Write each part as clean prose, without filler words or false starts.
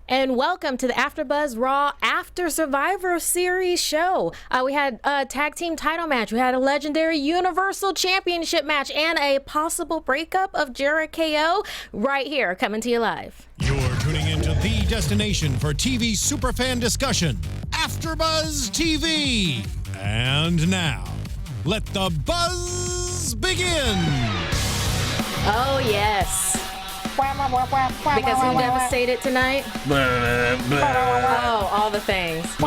And welcome to the AFTERBUZZ Raw After Survivor Series show. We had a tag team title match. We had a legendary Universal Championship match and a possible breakup of Jericho right here, coming to you live. You're tuning into the destination for TV superfan discussion, AFTERBUZZ TV. And now, let the buzz begin. Oh, yes. Because who devastated tonight? Oh, all the things. It's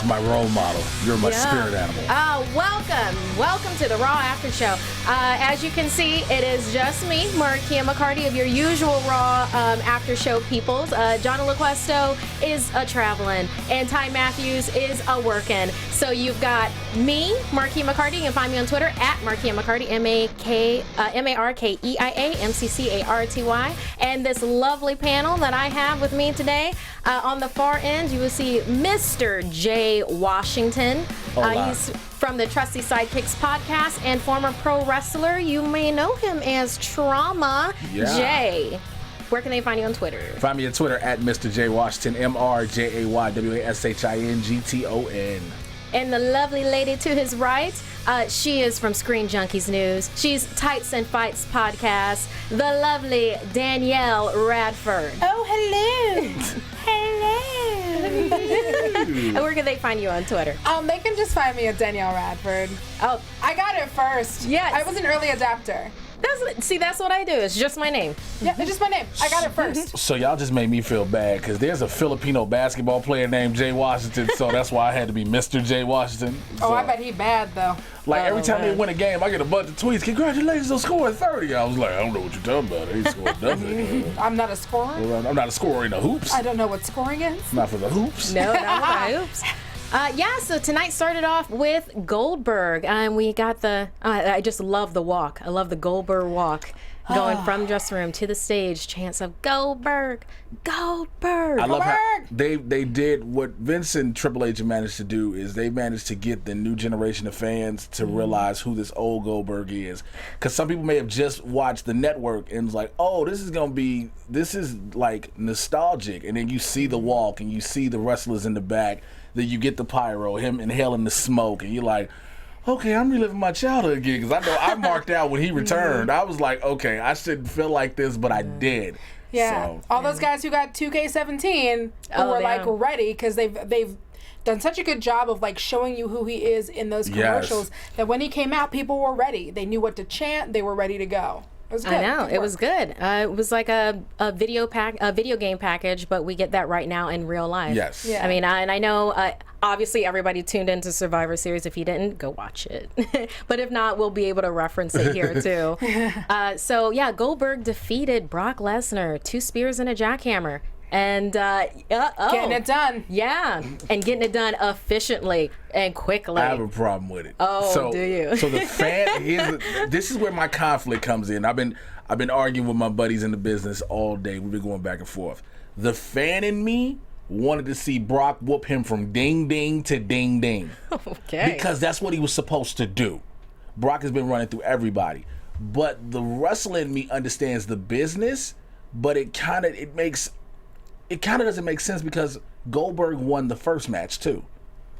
my role model. You're my spirit animal. Welcome to the Raw After Show. As you can see, it is just me, Markeia McCarty, of your usual Raw After Show peoples. John LaQuesto is a-traveling, and Ty Matthews is a-working. So you've got me, Markeia McCarty. You can find me on Twitter at Markeia McCarty, M-A-R-K-E-I-A, M-C-C-A-R-T-Y. And this lovely panel that I have with me today, on the far end, you will see Mr. Jay Washington. He's from the Trusty Sidekicks podcast and former pro wrestler. You may know him as Trauma Jay. Where can they find you on Twitter? Find me on Twitter at Mr. J Washington, M-R-J-A-Y-W-A-S-H-I-N-G-T-O-N. And the lovely lady to his right, she is from Screen Junkies News. She's Tights and Fights podcast, the lovely Danielle Radford. Oh, hello. Hello. And where can they find you on Twitter? They can just find me at Danielle Radford. Oh, I got it first. Yes. I was an early adapter. That's what I do. It's just my name. Yeah, it's just my name. I got it first. So y'all just made me feel bad because there's a Filipino basketball player named Jay Washington, so that's why I had to be Mr. Jay Washington. Oh, I bet he bad, though. Like, every time they win a game, I get a bunch of tweets. Congratulations on scoring 30. I was like, I don't know what you're talking about. I ain't scored nothing. I'm not a scorer. I'm not a scorer in the hoops. I don't know what scoring is. Not for the hoops. No, not for the hoops. So tonight started off with Goldberg, and we got I just love the walk. I love the Goldberg walk. Going from dressing room to the stage, chants of Goldberg, Goldberg. I love how they did what Vince and Triple H managed to do is they managed to get the new generation of fans to realize who this old Goldberg is. Because some people may have just watched the network and was like, oh, this is like nostalgic. And then you see the walk and you see the wrestlers in the back. Then you get the pyro, him inhaling the smoke, and you're like, okay, I'm reliving my childhood again. Because I know I marked out when he returned. I was like, okay, I shouldn't feel like this, but I did. Yeah, so, all those guys who got 2K17 who were like ready because they've done such a good job of like showing you who he is in those commercials that when he came out, people were ready. They knew what to chant. They were ready to go. It was good. I know, it was good. It was like a video game package, but we get that right now in real life. Yes. Yeah. I mean, and I know obviously everybody tuned into Survivor Series. If you didn't, go watch it. But if not, we'll be able to reference it here too. Goldberg defeated Brock Lesnar, 2 spears and a jackhammer. And getting it done. Yeah, and getting it done efficiently and quickly. I have a problem with it. Oh, do you? So the fan this is where my conflict comes in. I've been arguing with my buddies in the business all day. We've been going back and forth. The fan in me wanted to see Brock whoop him from ding ding to ding ding. Okay. Because that's what he was supposed to do. Brock has been running through everybody. But the wrestler in me understands the business, but it kind of doesn't make sense because Goldberg won the first match too,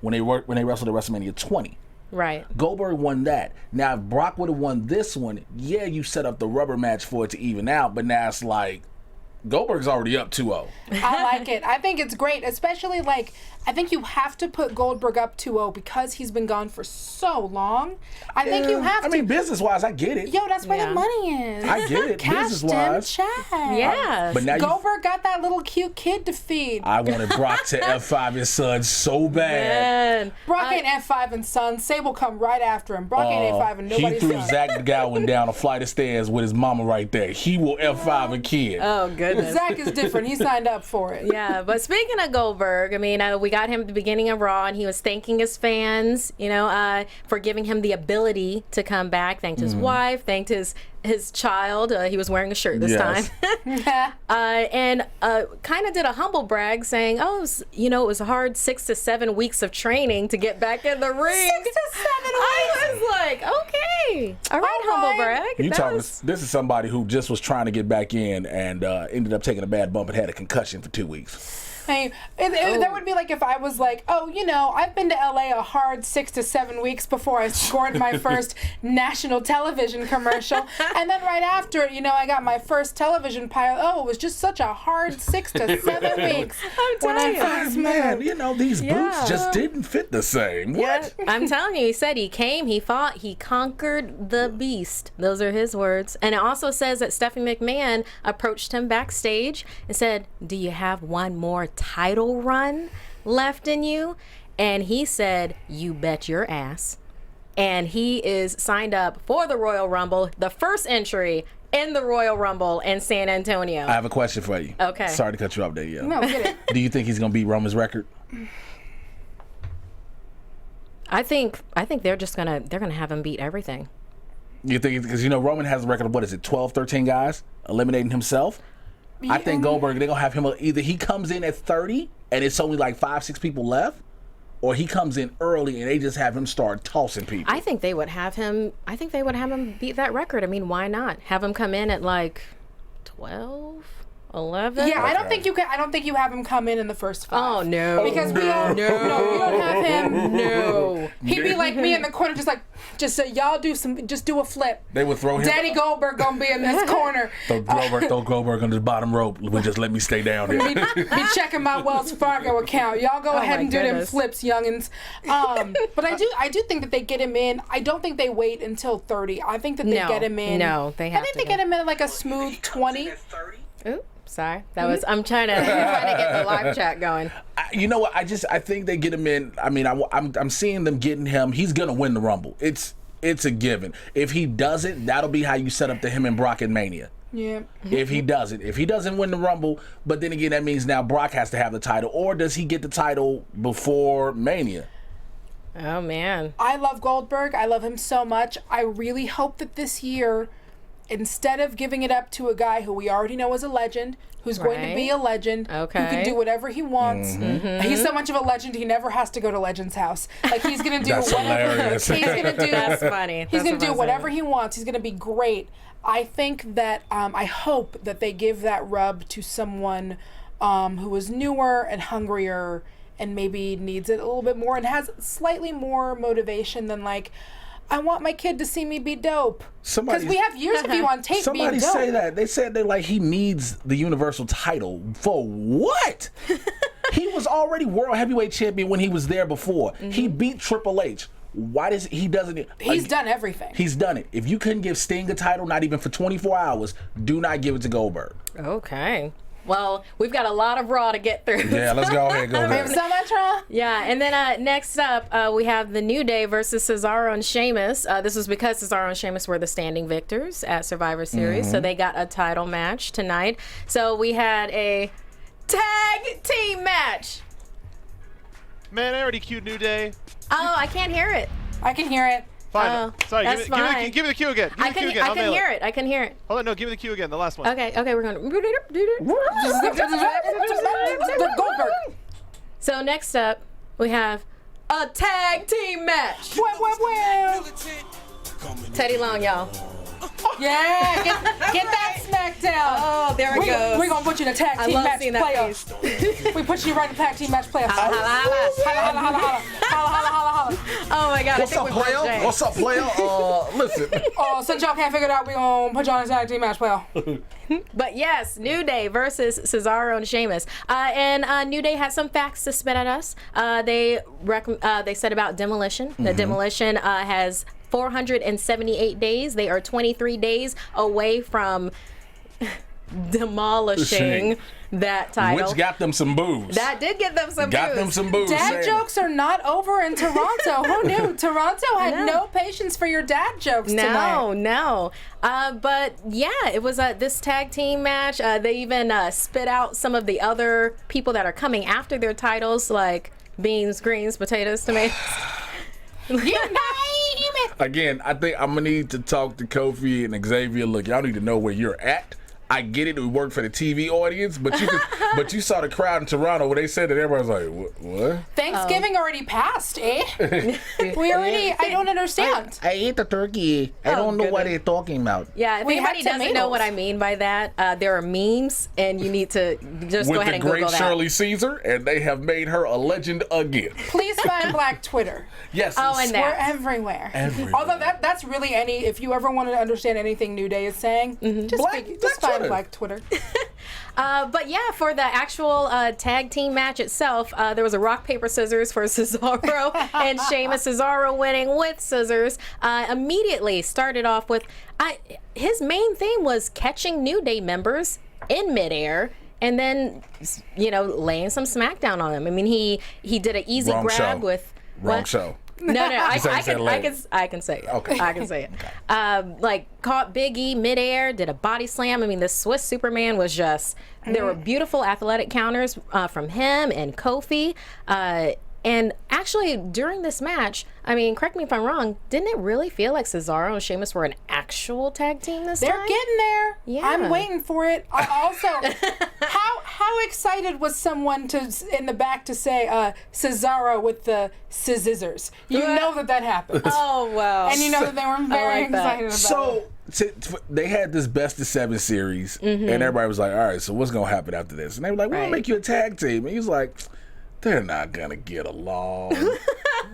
when they wrestled at WrestleMania 20. Right. Goldberg won that. Now, if Brock would have won this one, you set up the rubber match for it to even out, but now it's like Goldberg's already up 2-0. I like it. I think it's great, especially like I think you have to put Goldberg up 2-0 because he's been gone for so long. I think you have to. I mean, business-wise, I get it. Yo, that's where the money is. I get it. Business-wise. Yeah. But now Goldberg got that little cute kid to feed. I wanted Brock to F5 his son so bad. Man. Brock ain't F5 and son. Sable come right after him. Brock ain't F5 and nobody's He threw son. Zach Gowen down a flight of stairs with his mama right there. He will F5 a kid. Oh, goodness. Zach is different. He signed up for it. Yeah, but speaking of Goldberg, I mean, we got him at the beginning of Raw, and he was thanking his fans, for giving him the ability to come back. Thanked his wife, thanked his his child. He was wearing a shirt this time. And kind of did a humble brag saying, oh, it was a hard 6 to 7 weeks of training to get back in the ring. 6 to 7 weeks. I was like, okay. All right, humble brag. This is somebody who just was trying to get back in and ended up taking a bad bump and had a concussion for 2 weeks. Hey, that would be like if I was like, I've been to LA a hard 6 to 7 weeks before I scored my first national television commercial. And then right after it, I got my first television pilot. Oh, it was just such a hard 6 to 7 weeks. I'm telling you. These boots just didn't fit the same. What? Yeah, I'm telling you, he said he came, he fought, he conquered the beast. Those are his words. And it also says that Stephanie McMahon approached him backstage and said, do you have one more title run left in you? And he said, you bet your ass. And he is signed up for the Royal Rumble, the first entry in the Royal Rumble in San Antonio. I have a question for you. Okay. Sorry to cut you off there, No, get it. Do you think he's going to beat Roman's record? I think they're just gonna have him beat everything. You think, because Roman has a record of, what is it, 12, 13 guys eliminating himself? Yeah. I think Goldberg, they're going to have him, either he comes in at 30 and it's only like 5, 6 people left, or he comes in early and they just have him start tossing people. I think they would have him beat that record. I mean, why not? Have him come in at like 12, 11? Yeah, okay. I don't think you have him come in the first 5. Oh no. Because we don't have him. No. He'd be like me in the corner, just say, y'all just do a flip. They would throw him. Daddy Goldberg gonna be in this corner. Throw Goldberg on the bottom rope. Just let me stay down here. Be checking my Wells Fargo account. Y'all go ahead and do them flips, youngins. But I do think that they get him in. I don't think they wait until 30. I think that they get him in. No, they have. I think they get him in like a smooth 20. Ooh. Sorry, I'm trying to get the live chat going. You know what? I think they get him in. I mean, I'm seeing them getting him. He's gonna win the Rumble. It's a given. If he doesn't, that'll be how you set up the him and Brock in Mania. Yeah. If he doesn't win the Rumble, but then again, that means now Brock has to have the title, or does he get the title before Mania? Oh man, I love Goldberg. I love him so much. I really hope that this year, instead of giving it up to a guy who we already know is a legend, who's going to be a legend, who can do whatever he wants. Mm-hmm. He's so much of a legend, he never has to go to Legend's house. Like, he's going to do whatever. He's going to do. That's funny. He's going to do whatever he wants. He's going to be great. I think that, I hope that they give that rub to someone who is newer and hungrier and maybe needs it a little bit more and has slightly more motivation than like, I want my kid to see me be dope. Because we have years of you on tape being dope. Somebody say that. They said that like he needs the Universal title. For what? He was already World Heavyweight Champion when he was there before. Mm-hmm. He beat Triple H. Why does he doesn't? He's done everything. He's done it. If you couldn't give Sting a title, not even for 24 hours, do not give it to Goldberg. Okay. Well, we've got a lot of Raw to get through. Yeah, let's go ahead. Go ahead. So much Raw. Yeah, and then next up, we have the New Day versus Cesaro and Sheamus. This was because Cesaro and Sheamus were the standing victors at Survivor Series, so they got a title match tonight. So we had a tag team match. Man, I already queued New Day. Oh, I can't hear it. I can hear it. Fine. Sorry, that's fine. give me the cue again. I can hear it. I can hear it. Hold on, no, give me the cue again, the last one. Okay, we're going to... Goldberg. So next up, we have a tag team match. Teddy Long, y'all. Yeah, get that SmackDown. Oh, there it goes. We're going to put you in a tag team match playoffs. We put you right in the tag team match playoffs. Holla. Oh my God. What's up, player? What's up, player? Listen. Since y'all can't figure it out, we're going to put y'all in a tag team match playoff. But yes, New Day versus Cesaro and Sheamus. And New Day had some facts to spit at us. They said about Demolition. The Demolition has 478 days. They are 23 days away from demolishing that title. Which got them some boos. That did get them some boos. Got them some boos. Dad jokes are not over in Toronto. Who knew? Toronto had no patience for your dad jokes tonight. No. But yeah, it was this tag team match. They even spit out some of the other people that are coming after their titles, like beans, greens, potatoes, tomatoes. Again, I think I'm gonna need to talk to Kofi and Xavier. Look, y'all need to know where you're at. I get it. We work for the TV audience, but but you saw the crowd in Toronto where they said that everybody's like, what? Thanksgiving already passed, eh? We already. I don't understand. I ate the turkey. I don't know what they're talking about. Yeah, if We anybody had doesn't know tomatoes. what I mean by that, there are memes, and you need to just go ahead and With the Google great that. Shirley Caesar, and they have made her a legend again. Please find Black Twitter. Yes. Oh, and We're that. everywhere. Everywhere. Although that's really any. If you ever wanted to understand anything New Day is saying, just Black find Twitter. Black Twitter. But yeah, for the actual tag team match itself, there was a rock, paper, scissors for Cesaro and Sheamus. Cesaro winning with scissors. Immediately started off with his main theme was catching New Day members in midair. And then, laying some smackdown on them. I mean, he did an easy Wrong grab show. with Wrong what? show. No, I said can lame. say it. Okay. I can say it. Caught Big E midair, did a body slam. I mean, the Swiss Superman was just. There were beautiful athletic counters from him and Kofi. And actually, during this match, I mean, correct me if I'm wrong, didn't it really feel like Cesaro and Sheamus were an actual tag team this They're time? getting there. Yeah. I'm waiting for it. Also, how excited was someone in the back to say Cesaro with the scissors? You know that happened. Oh, wow. And you know that they were very like that. excited about it. So they had this best of 7 series, and everybody was like, all right, so what's going to happen after this? And they were like, we're going to Right. make you a tag team. And he was like, they're not going to get along.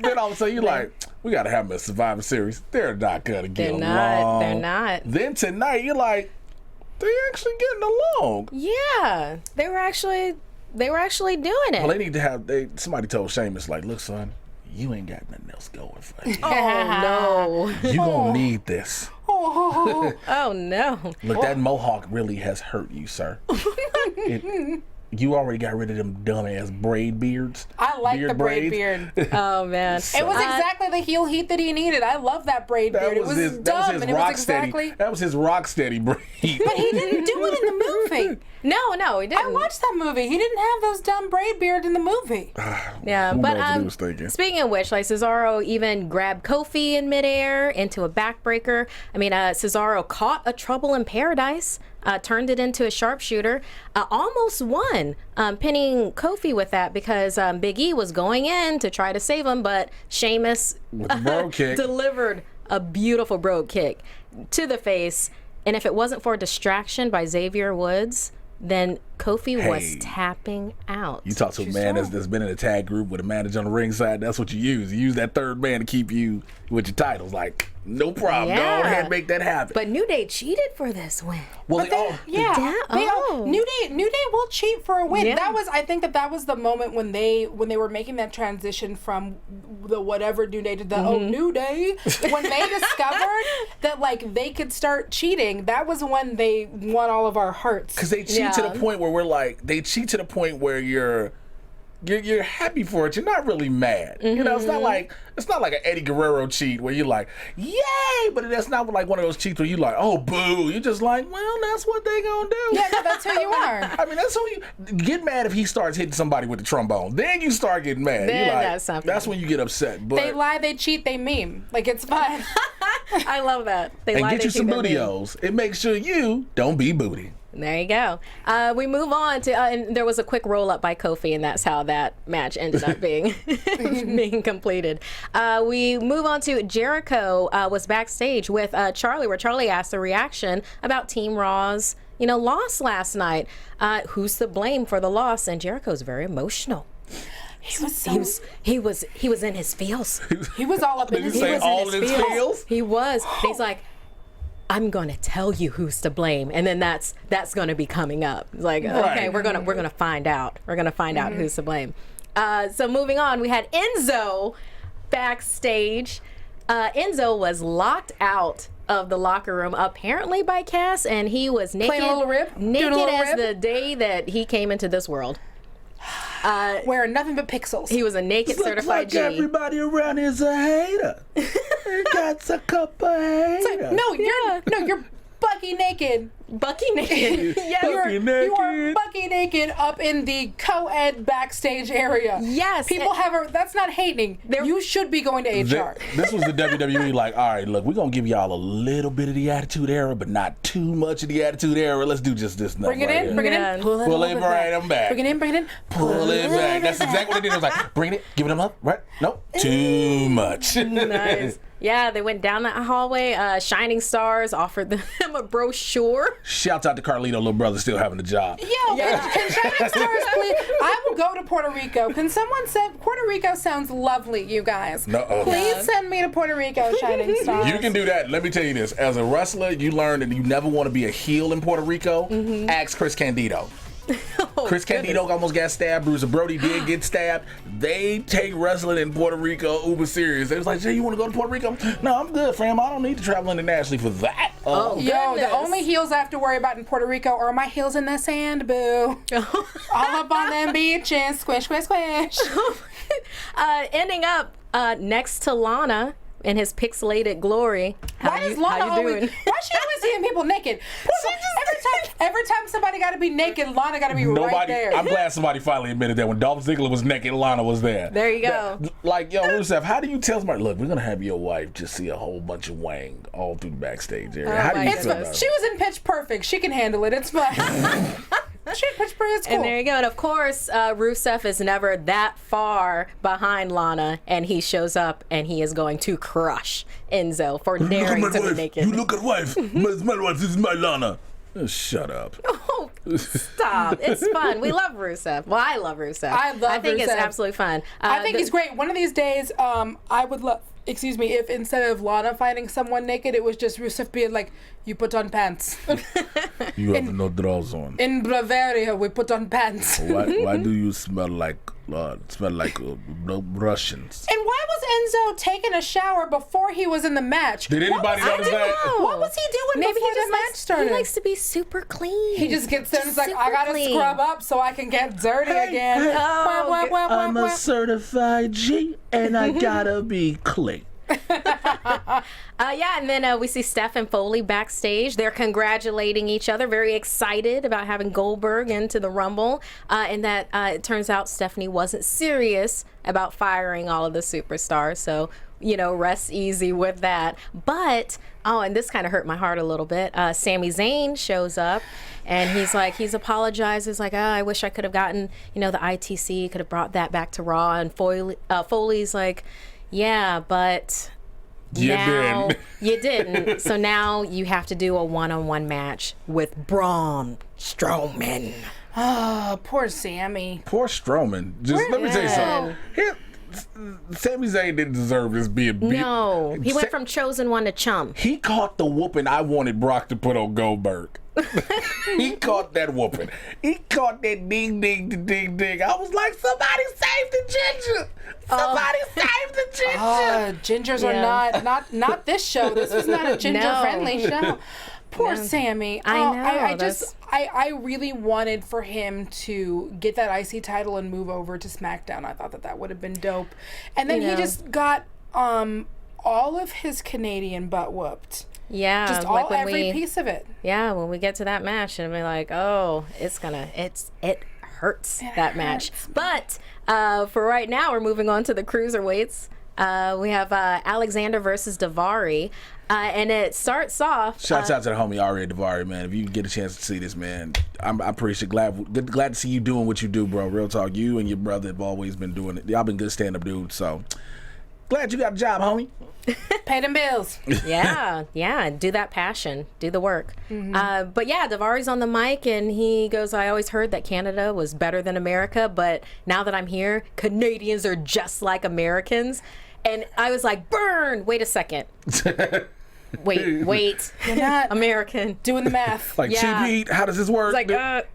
Then all of a sudden, you're like, we got to have them a Survivor Series. They're not going to get along. They're not. Then tonight, you're like, they're actually getting along. Yeah, they were actually doing it. Well, they need to have, somebody told Sheamus, like, look, son, you ain't got nothing else going for you. Oh, no. You going to need this. Oh, no. Look, that mohawk really has hurt you, sir. You already got rid of them dumbass braid beards. I like the braid braids. beard. Oh, man. It was exactly the heel heat that he needed. I love that braid beard. It was dumb, and it was exactly. That was his rock steady braid. But he didn't do it in the movie. No, he didn't. I watched that movie. He didn't have those dumb braid beard in the movie. Yeah, Who but knows what he was thinking? speaking of which, like Cesaro even grabbed Kofi in midair into a backbreaker. I mean, Cesaro caught a Trouble in Paradise, turned it into a sharpshooter, almost won, pinning Kofi with that because Big E was going in to try to save him, but Sheamus With the bro kick. delivered a beautiful bro kick to the face. And if it wasn't for a distraction by Xavier Woods, then Kofi was Hey. tapping out. You talk to a man that's been in a tag group with a manager on the ringside, that's what you use. You use that third man to keep you with your titles. Like, no problem. Yeah. Go ahead and make that happen. But New Day cheated for this win. well, Yeah, New Day will cheat for a win. Yeah. I think that was the moment when they were making that transition from the whatever New Day to the New Day. When they discovered that like they could start cheating, that was when they won all of our hearts. Because they cheat to Yeah. the point where we're like, they cheat to the point where you're happy for it. You're not really mad. You know, it's not like an Eddie Guerrero cheat where you're like, yay! But that's not like one of those cheats where you're like, oh, boo. You're just like, well, that's what they gonna do. Yeah, no, that's who you are. I mean, that's who you get mad if he starts hitting somebody with the trombone. Then you start getting mad. Then You're like, that's something. that's when you get upset. But They lie, they cheat, they meme. Like it's fine. I love that. They and lie, get they you some cheat, they mean. bootios. It makes sure you don't be booty. There you go. We move on to, and there was a quick roll up by Kofi, and that's how that match ended up being being completed. We move on to Jericho was backstage with Charlie, where Charlie asked a reaction about Team Raw's, loss last night. Who's to blame for the loss? And Jericho's very emotional. He was in his feels. He was all up in Did you his say feels. all in his feels? He was. He's like, I'm gonna tell you who's to blame, and then that's gonna be coming up. It's like, okay, we're gonna find out. We're gonna find out who's to blame. So moving on, we had Enzo backstage. Enzo was locked out of the locker room, apparently by Cass, and he was naked, Playing a little rib? Doing a naked little as rib? the day that he came into this world. Wearing nothing but pixels. He was a naked Looks certified like G. everybody around here's a hater. Got a couple haters. you're bucky naked Bucky naked. Yes. You are bucky naked up in the co-ed backstage area. Yes. People that's not hating. You should be going to HR. This was the WWE like, all right, look, we're going to give y'all a little bit of the Attitude Era, but not too much of the Attitude Era. Let's do just this. Bring it in, bring it in. Pull it right, I'm back. Bring it in, bring it in. Pull it back. That's exactly what they did. It was like, bring it, give it up, right? Nope, too much. Nice. Yeah, they went down that hallway. Shining Stars offered them a brochure. Shouts out to Carlito, little brother, still having a job. Yo, can Shining Stars please? I will go to Puerto Rico. Can someone send Puerto Rico? Sounds lovely, you guys. Please send me to Puerto Rico, Shining Stars. You can do that. Let me tell you this. As a wrestler, you learn that you never want to be a heel in Puerto Rico. Ask Chris Candido. Chris Candido almost got stabbed. Bruiser Brody did get stabbed. They take wrestling in Puerto Rico uber serious. They was like, Jay, you want to go to Puerto Rico? No, I'm good, fam. I don't need to travel internationally for that. Yo, the only heels I have to worry about in Puerto Rico are my heels in the sand, boo. All up on them beaches. Squish, squish, squish. Ending up next to Lana in his pixelated glory. Why is Lana always seeing people naked? Every time somebody got to be naked, Lana got to be right there. I'm glad somebody finally admitted that when Dolph Ziggler was naked, Lana was there. There you go. Like, yo, Rusev, how do you tell somebody, look, we're going to have your wife just see a whole bunch of wang all through the backstage area? How do you feel about it? She was in Pitch Perfect. She can handle it. It's fine. Pitch Perfect, it's cool. And there you go. And of course, Rusev is never that far behind Lana, and he shows up and he is going to crush Enzo for daring to be naked. You look at wife. My wife. This is my Lana. Oh, shut up. Oh, stop. It's fun. We love Rusev. Well, I love Rusev. I think it's absolutely fun. I think he's great. One of these days, I would love, if instead of Lana fighting someone naked, it was just Rusev being like, you put on pants. You have no drawers on. In Bavaria, we put on pants. Why do you smell like Russians? And why was Enzo taking a shower before he was in the match? Did anybody notice that? What was he doing before the match started? He likes to be super clean. He just gets there and it's like, I gotta scrub up so I can get dirty again. I'm a certified G and I gotta be clean. And then we see Steph and Foley backstage. They're congratulating each other, very excited about having Goldberg into the Rumble. And that it turns out Stephanie wasn't serious about firing all of the superstars. So, rest easy with that. But, and this kind of hurt my heart a little bit. Sami Zayn shows up and he's apologizes like, I wish I could have gotten, the ITC, could have brought that back to Raw. And Foley's like, yeah, but you didn't. So now you have to do a one-on-one match with Braun Strowman. Oh, poor Sammy. Poor Strowman. Let me tell you something. Sami Zayn didn't deserve this being beat. No, he went from chosen one to chump. He caught the whooping I wanted Brock to put on Goldberg. He caught that whooping. He caught that ding, ding, ding, ding. I was like, somebody save the ginger. Somebody save the ginger. Gingers are not this show. This was not a ginger-friendly show. Poor Sammy. I know. I really wanted for him to get that IC title and move over to SmackDown. I thought that would have been dope. And then he just got all of his Canadian butt whooped. Yeah, just like every piece of it. Yeah, when we get to that match, and we're like, oh, it hurts that match. But for right now, we're moving on to the cruiserweights. We have Alexander versus Daivari, and it starts off. Shouts out to the homie Ari Daivari, man. If you get a chance to see this, man, I'm pretty glad to see you doing what you do, bro. Real talk, you and your brother have always been doing it. Y'all been good stand-up dudes, so glad you got a job, homie. Pay them bills. Yeah. Do that passion. Do the work. But yeah, Daivari's on the mic and he goes, I always heard that Canada was better than America, but now that I'm here, Canadians are just like Americans. And I was like, burn! Wait a second. Wait. You're not American. Doing the math. Like, TP, how does this work? It's like,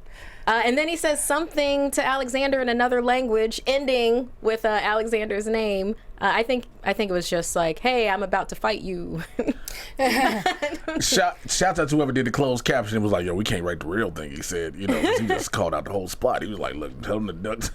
and then he says something to Alexander in another language, ending with Alexander's name. I think it was just like, hey, I'm about to fight you. Shout out to whoever did the closed caption. It was like, yo, we can't write the real thing. He said, he just called out the whole spot. He was like, look, tell him the ducks.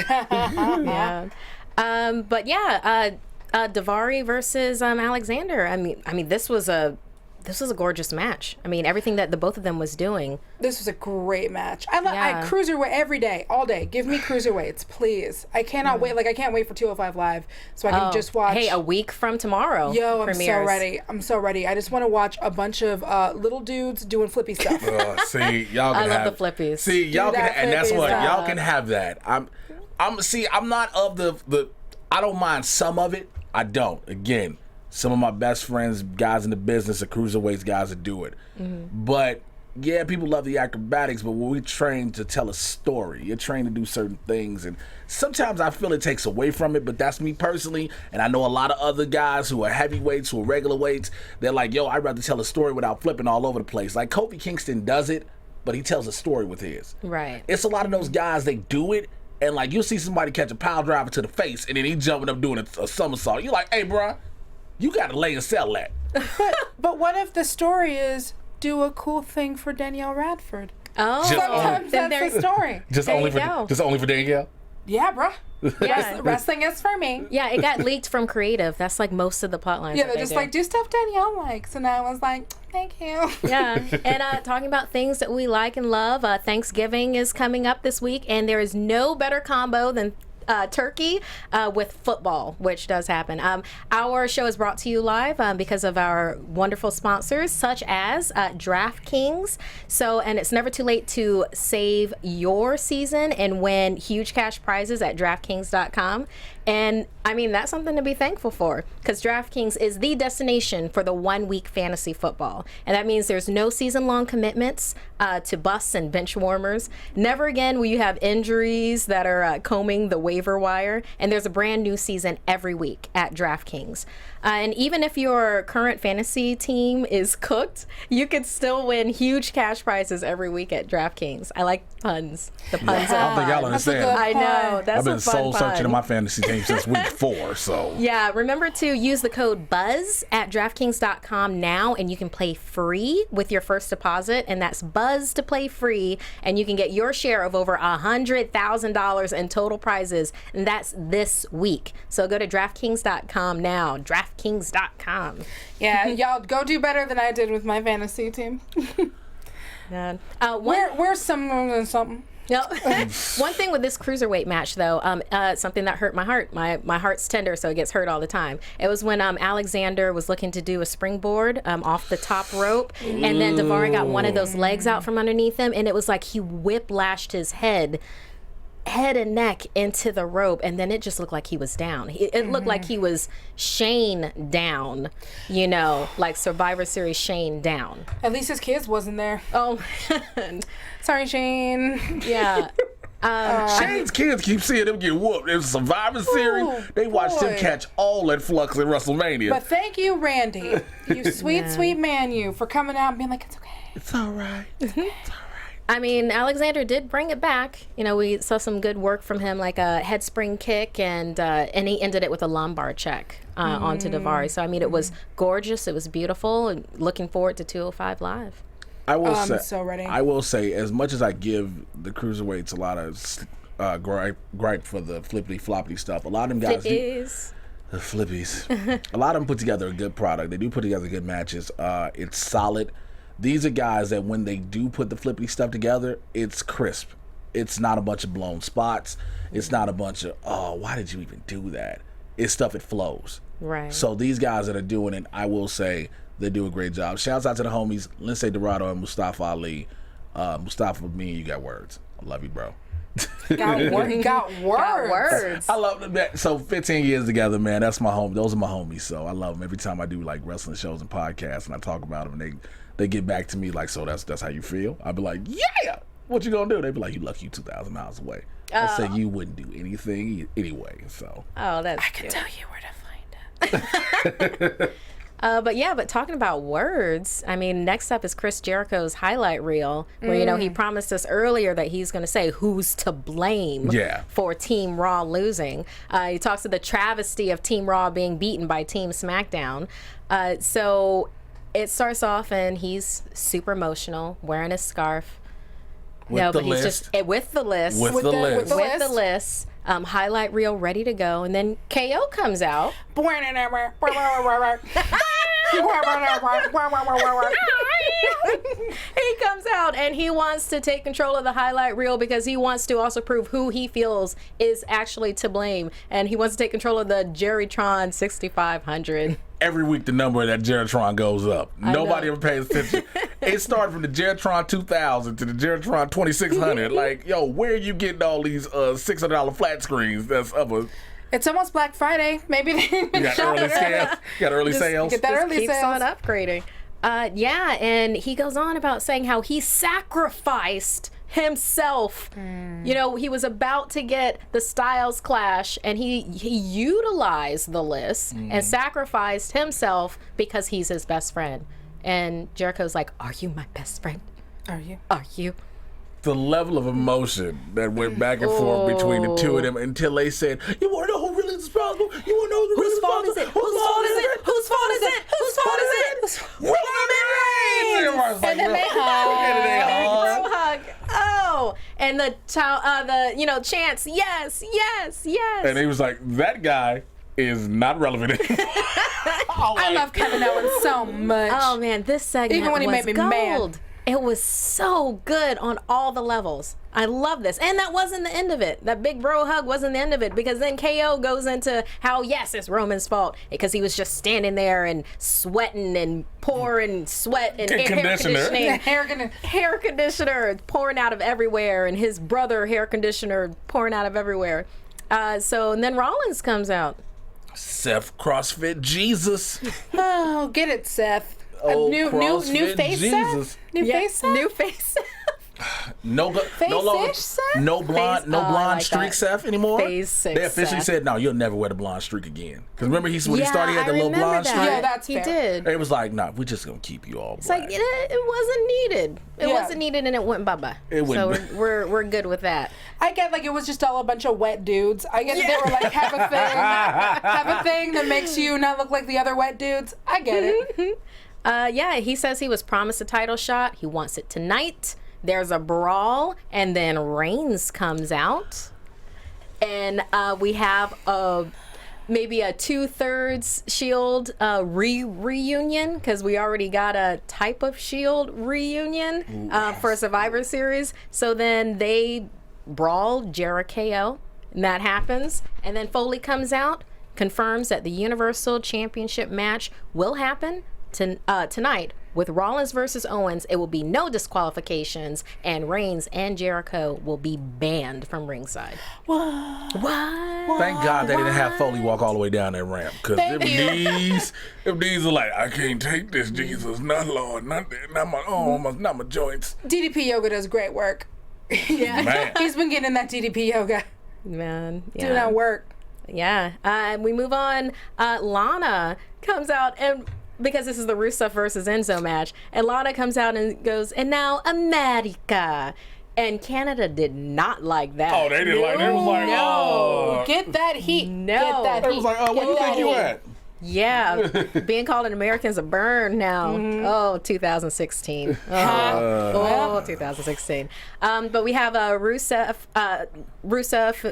Yeah. But yeah, Daivari versus Alexander. I mean, this was a this was a gorgeous match. I mean, everything that the both of them was doing. This was a great match. I cruiserweight every day, all day. Give me cruiserweights, please. I cannot wait. Like, I can't wait for 205 Live so I can just watch. Hey, a week from tomorrow. Yo, I'm so ready. I'm so ready. I just want to watch a bunch of little dudes doing flippy stuff. See, y'all can I love the flippies. See, y'all can, and that's what stuff. y'all can have that. I'm not of the. I don't mind some of it. I don't. Again, some of my best friends, guys in the business, are cruiserweights guys that do it. But yeah, people love the acrobatics, but when we train to tell a story, you're trained to do certain things, and sometimes I feel it takes away from it, but that's me personally, and I know a lot of other guys who are heavyweights, who are regular weights, they're like, yo, I'd rather tell a story without flipping all over the place. Like Kofi Kingston does it, but he tells a story with his. Right. It's a lot of those guys, they do it, and like you'll see somebody catch a pile driver to the face, and then he jumping up doing a somersault. You're like, hey, bro, you got to lay and sell that. But what if the story is do a cool thing for Danielle Radford? Oh, Sometimes that's the story. Just only for Danielle? Yeah, bruh. Yeah. Wrestling is for me. Yeah, it got leaked from creative. That's like most of the plot lines. Yeah, they're just like, do stuff Danielle likes. And I was like, thank you. Yeah, and talking about things that we like and love, Thanksgiving is coming up this week, and there is no better combo than turkey with football, which does happen. Our show is brought to you live because of our wonderful sponsors, such as DraftKings. And it's never too late to save your season and win huge cash prizes at DraftKings.com. And I mean, that's something to be thankful for, because DraftKings is the destination for the 1 week fantasy football. And that means there's no season long commitments to busts and bench warmers. Never again will you have injuries that are combing the waiver wire. And there's a brand new season every week at DraftKings. And even if your current fantasy team is cooked, you could still win huge cash prizes every week at DraftKings. I like puns. The puns I don't think y'all understand. I know. That's I've been a fun soul searching pun. in my fantasy team since week 4, so. Yeah, remember to use the code BUZZ at DraftKings.com now, and you can play free with your first deposit, and that's BUZZ to play free, and you can get your share of over $100,000 in total prizes, and that's this week. So go to DraftKings.com now, DraftKings.com. Yeah, y'all go do better than I did with my fantasy team. We're something. No. One thing with this cruiserweight match, though, something that hurt my heart. My heart's tender, so it gets hurt all the time. It was when Alexander was looking to do a springboard off the top rope, and then Daivari got one of those legs out from underneath him, and it was like he whiplashed his head and neck into the rope, and then it just looked like he was down. It looked like he was Shane down, like Survivor Series Shane down. At least his kids wasn't there. Oh, sorry, Shane. Yeah. Shane's kids keep seeing him get whooped. In Survivor Series, they watched him catch all that flux in WrestleMania. But thank you, Randy, you sweet man, you, for coming out and being like, it's okay. It's all right. It's all right. I mean, Alexander did bring it back. We saw some good work from him, like a head spring kick, and he ended it with a lumbar check onto Daivari. So, I mean, it was gorgeous. It was beautiful, and looking forward to 205 Live. I'm so ready. I will say, as much as I give the cruiserweights a lot of gripe for the flippity-floppity stuff, a lot of them guys the flippies. A lot of them put together a good product. They do put together good matches. It's solid. These are guys that when they do put the flippity stuff together, it's crisp. It's not a bunch of blown spots. It's not a bunch of, oh, why did you even do that? It's stuff, it flows. Right. So these guys that are doing it, I will say, they do a great job. Shouts out to the homies, Lindsay Dorado and Mustafa Ali. Mustafa, me and you got words. I love you, bro. Got words. I love them. So 15 years together, man. That's my home. Those are my homies. So I love them. Every time I do like wrestling shows and podcasts and I talk about them, and they get back to me like, so that's how you feel? I'd be like, yeah. What you gonna do? They'd be like, you lucky you 2,000 miles away. I say you wouldn't do anything anyway. So that's I can tell you where to find it. But talking about words, I mean, next up is Chris Jericho's highlight reel, where he promised us earlier that he's going to say who's to blame for Team Raw losing. He talks of the travesty of Team Raw being beaten by Team SmackDown. So it starts off and he's super emotional, wearing his scarf. With the list. Highlight reel ready to go, and then KO comes out. He comes out and he wants to take control of the highlight reel because he wants to also prove who he feels is actually to blame. And he wants to take control of the Jerrytron 6500. Every week the number of that Jerrytron goes up. Nobody ever pays attention. It started from the Jerrytron 2000 to the Jerrytron 2600. Like, yo, where are you getting all these $600 flat screens? That's up a... It's almost Black Friday. Maybe they You got early sales. You got early sales. Get that Just early keeps sales. on upgrading. Yeah, and he goes on about saying how he sacrificed himself. You know, he was about to get the Styles Clash, and he utilized the list and sacrificed himself because he's his best friend. And Jericho's like, "Are you my best friend? Are you? Are you?" The level of emotion that went back and forth between the two of them until they said, "You want to know who really is responsible? You want to know who really Whose fault is it? Whose fault is it? Whose fault is it? Whose fault is it? Roman Reigns!" And then they Big bro hug. Oh, and the chants, yes, yes, yes. And he was like, "That guy is not relevant." I love Kevin Owens so much. Oh man, this segment Even when he was made me gold. mad. It was so good on all the levels. I love this. And that wasn't the end of it. That big bro hug wasn't the end of it, because then KO goes into how, yes, it's Roman's fault because he was just standing there and sweating and pouring sweat and hair conditioning. Hair conditioner pouring out of everywhere, and his brother hair conditioner pouring out of everywhere. And then Rollins comes out. Seth CrossFit Jesus. Oh, get it, Seth. Oh, New CrossFit face, Jesus. Seth? New face, Seth? New face. No longer, Seth? no blonde like streak that. Seth anymore. Face They officially Seth. said, "No, you'll never wear the blonde streak again." Because remember, when he started, he had the I little remember blonde that. streak. Yeah, that's he fair. did. It was like, "Nah, we're just gonna keep you all It's black." like it wasn't needed. It Yeah. wasn't needed, and it went bye-bye. It So went- we're good with that. I get like it was just all a bunch of wet dudes. I get that they were like have a thing that makes you not look like the other wet dudes. I get it. Yeah, he says he was promised a title shot. He wants it tonight. There's a brawl, and then Reigns comes out, and we have maybe a 2/3 Shield reunion, because we already got a type of Shield reunion for Survivor Series. So then they brawl Jericho, and that happens, and then Foley comes out, confirms that the Universal Championship match will happen tonight with Rollins versus Owens. It will be no disqualifications, and Reigns and Jericho will be banned from ringside. What? Thank God they didn't have Foley walk all the way down that ramp, because if these are like, "I can't take this, Jesus, not Lord, not my arms, not my joints." DDP Yoga does great work. Man. He's been getting that DDP Yoga. Man, yeah. Doing that work. Yeah. We move on. Lana comes out, and because this is the Rusev versus Enzo match, and Lana comes out and goes, "And now America." And Canada did not like that. Oh, they didn't like it. It was like, oh. Get that heat. No. Get that It heat. was like, "Oh, where you Get think that you heat. at?" Yeah, being called an American's a burn now. Oh, 2016. Oh, 2016. But we have Rusev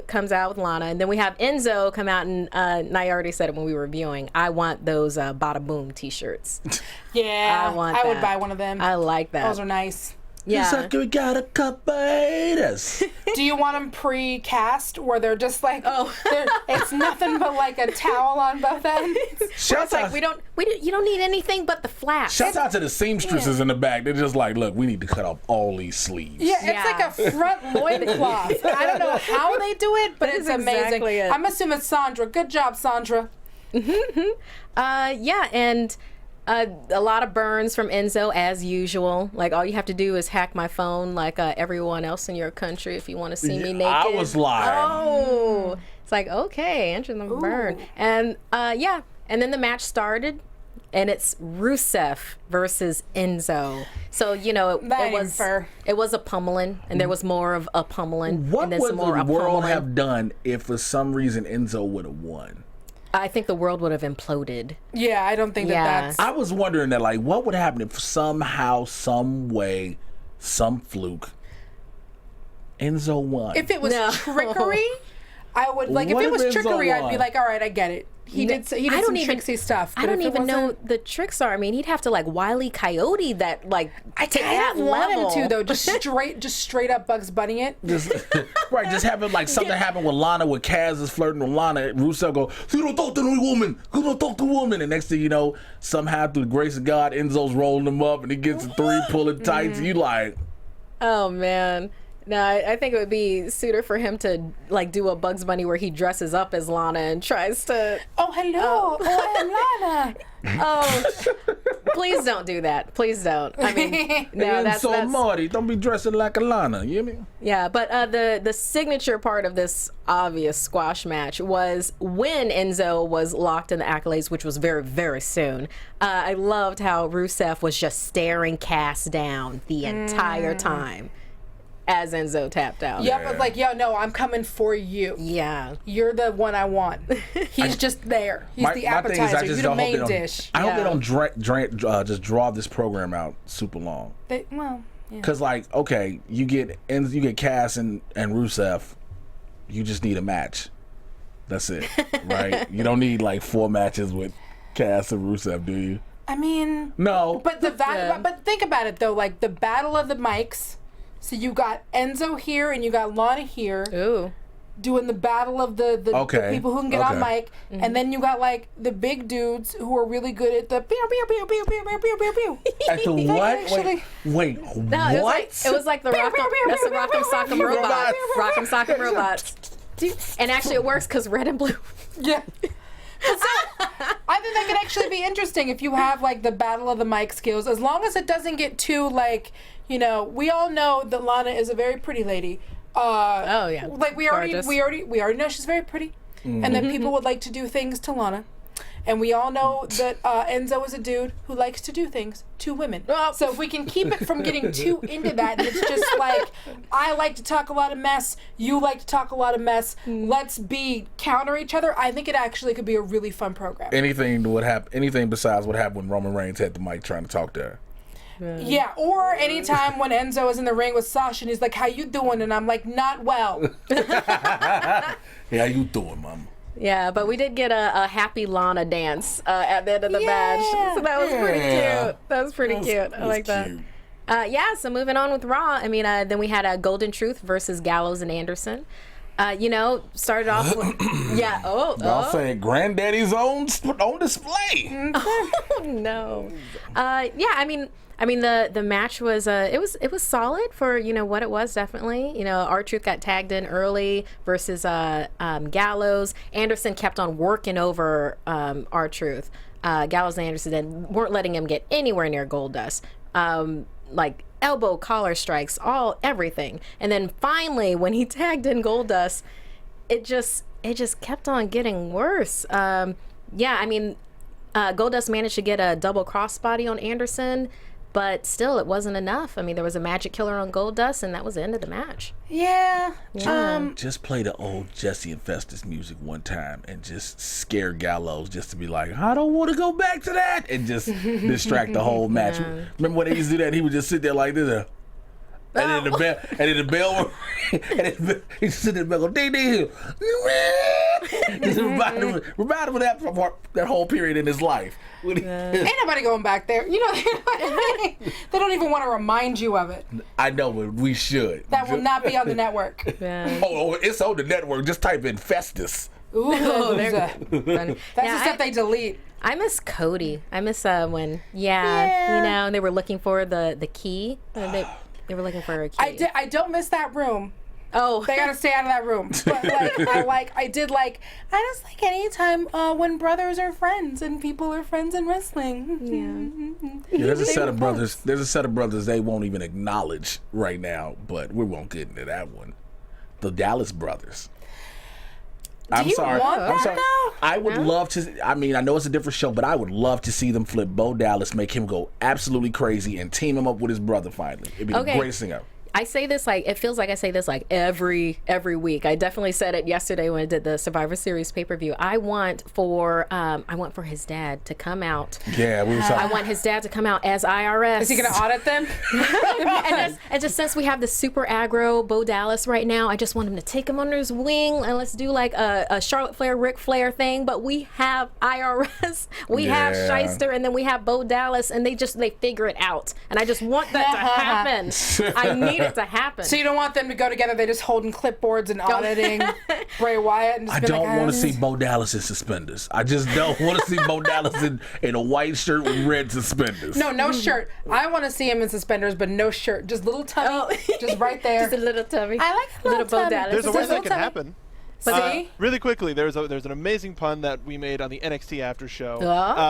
comes out with Lana, and then we have Enzo come out, and I already said it when we were reviewing. I want those Bada Boom t-shirts. Yeah, I would that. buy one of them. I like that. Those are nice. Yeah. It's like we got a couple haters. Do you want them pre-cast where they're just like, Oh. it's nothing but like a towel on both ends? Shouts It's like out, you don't need anything but the flaps. shouts out to the seamstresses in the back. They're just like, "Look, we need to cut off all these sleeves." Yeah, it's Yeah. like a front loincloth. I don't know how they do it, but That it's is amazing. exactly it. I'm assuming Sandra. Good job, Sandra. Yeah, and a lot of burns from Enzo as usual. Like, all you have to do is hack my phone like everyone else in your country if you want to see me naked. I was lying. Oh, it's like, okay, enter the burn. And yeah, and then the match started, and it's Rusev versus Enzo. So, you know, That it ain't was fair. it was a pummeling, and there was more of a pummeling, What and then would some more the of world pummeling. have done if for some reason Enzo would have won? I think the world would have imploded. Yeah, I don't think Yeah. that's. I was wondering that, like, what would happen if somehow, some way, some fluke, Enzo won? If it was No. trickery, I would like. If What it if was Enzo trickery, I'd be won? like, all right, I get it. He did some tricksy stuff. I don't even know the tricks are. I mean, he'd have to like Wile E. Coyote that like to that level. Want him to though, just straight up Bugs Bunny it. Just having like something happen with Lana, with Kaz is flirting with Lana. Rusev go, "You don't talk to the woman. You don't talk to woman." And next thing you know, somehow through the grace of God, Enzo's rolling him up and he gets a 3, pulling tights. You like, oh man. No, I think it would be suitor for him to like do a Bugs Bunny where he dresses up as Lana and tries to. Oh hello, I'm Lana. Oh, please don't do that. Please don't. I mean, no, that's Marty. Don't be dressing like a Lana. You hear me? Yeah, but the signature part of this obvious squash match was when Enzo was locked in the accolades, which was very, very soon. I loved how Rusev was just staring Cass down the entire time as Enzo tapped out. Yep, it's like, yo, no, I'm coming for you. Yeah. You're the one I want. He's just there. He's the appetizer. You're the main dish. I hope they don't just draw this program out super long. Because like, okay, you get Cass and Rusev, you just need a match. That's it, right? You don't need like 4 matches with Cass and Rusev, do you? I mean, no. But but think about it though, like the battle of the mics. So you got Enzo here and you got Lana here. Ooh. Doing the battle of the people who can get on mic. And then you got like the big dudes who are really good at the pew pew pew pew pew pew pew pew pew. At the what? Wait, no, what? It was like the Rock'em Sock'em Robot. Rock'em Sock'em Robots. And actually it works because red and blue. Yeah. So, I think that could actually be interesting if you have like the battle of the mic skills, as long as it doesn't get too like, you know, we all know that Lana is a very pretty lady. Oh yeah. Like we already know she's very pretty, and that people would like to do things to Lana, and we all know that Enzo is a dude who likes to do things to women. So if we can keep it from getting too into that, and it's just like, I like to talk a lot of mess, you like to talk a lot of mess, let's counter each other. I think it actually could be a really fun program. Anything besides what happened when Roman Reigns had the mic trying to talk to her. Yeah, or anytime when Enzo is in the ring with Sasha and he's like, "How you doing?" and I'm like, "Not well." Yeah, how you doing, mama? Yeah, but we did get a happy Lana dance at the end of the match, so that was pretty cute. That was pretty cute. I like that. Yeah, so moving on with Raw. I mean, then we had Golden Truth versus Gallows and Anderson. You know, started off with Y'all saying Granddaddy's on display. Oh no. Yeah, I mean the match was it was solid for, you know, what it was, definitely. You know, R-Truth got tagged in early versus Gallows. Anderson kept on working over R-Truth. Gallows and Anderson then weren't letting him get anywhere near Goldust. Like elbow, collar strikes, everything. And then finally when he tagged in Goldust, it just kept on getting worse. Yeah, I mean Goldust managed to get a double crossbody on Anderson, but still, it wasn't enough. I mean, there was a magic killer on Goldust, and that was the end of the match. Yeah. Just play the old Jesse and Festus music one time and just scare Gallows just to be like, I don't want to go back to that, and just distract the whole match. Yeah. Remember when they used to do that? He would just sit there like this. And then the bell, he sit there and go, ding, ding. Just remind him of that whole period in his life. Ain't nobody going back there. You know, they don't even want to remind you of it. I know, but we should. That will not be on the network. Yeah. Oh, it's on the network. Just type in Festus. Ooh, that's the stuff they delete. I miss Cody. I miss when, you know, they were looking for the key. They were looking for a key. I don't miss that room. Oh, they gotta stay out of that room. But I just like anytime when brothers are friends and people are friends in wrestling. Yeah, there's a set of brothers. There's a set of brothers they won't even acknowledge right now, but we won't get into that one. The Dallas brothers. I'm sorry. I would love to. I mean, I know it's a different show, but I would love to see them flip Bo Dallas, make him go absolutely crazy, and team him up with his brother finally. It'd be the greatest thing ever. I say this like, it feels like I say this like every week. I definitely said it yesterday when I did the Survivor Series pay-per-view. I want for his dad to come out. Yeah, we were talking. I want his dad to come out as IRS. Is he going to audit them? and just since we have the super aggro Bo Dallas right now, I just want him to take him under his wing and let's do like a Charlotte Flair, Ric Flair thing. But we have IRS, we have Shyster, and then we have Bo Dallas, and they figure it out. And I just want that to happen. I need it to happen. So you don't want them to go together? They just holding clipboards and auditing Bray Wyatt. And just I don't want to see Bo Dallas in suspenders. I just don't want to see Bo Dallas in a white shirt with red suspenders. No shirt. I want to see him in suspenders, but no shirt. Just little tummy, just right there. Just a little tummy. I like a little Bo tummy. Dallas. There's a way that can happen. See? Really quickly, there's an amazing pun that we made on the NXT After Show.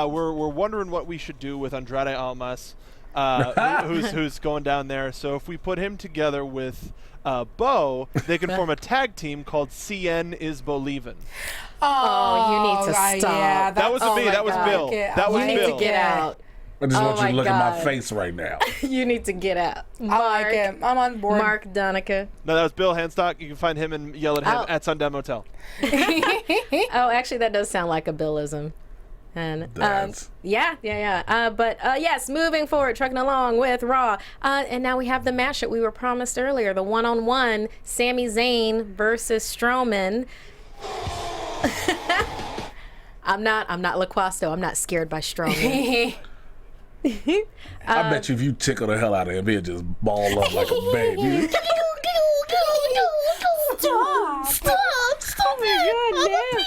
We're wondering what we should do with Andrade Almas, who's going down there. So if we put him together with Bo, they can form a tag team called CN is Bolievin'. Oh, you need to stop. Yeah, That wasn't me. That was Bill. That was You need Bill. to get out. I just want you to look at God. my face right now. You need to get out. I like it. I'm on board. Mark Donica. No, that was Bill Hanstock. You can find him and yell at him at Sundem Hotel. Oh, actually, that does sound like a Billism. And yeah. But yes, moving forward, trucking along with Raw. And now we have the match that we were promised earlier, the one-on-one Sami Zayn versus Strowman. I'm not LaQuasto. I'm not scared by Strowman. I bet you if you tickle the hell out of him, he'll just ball up like a baby. Stop it.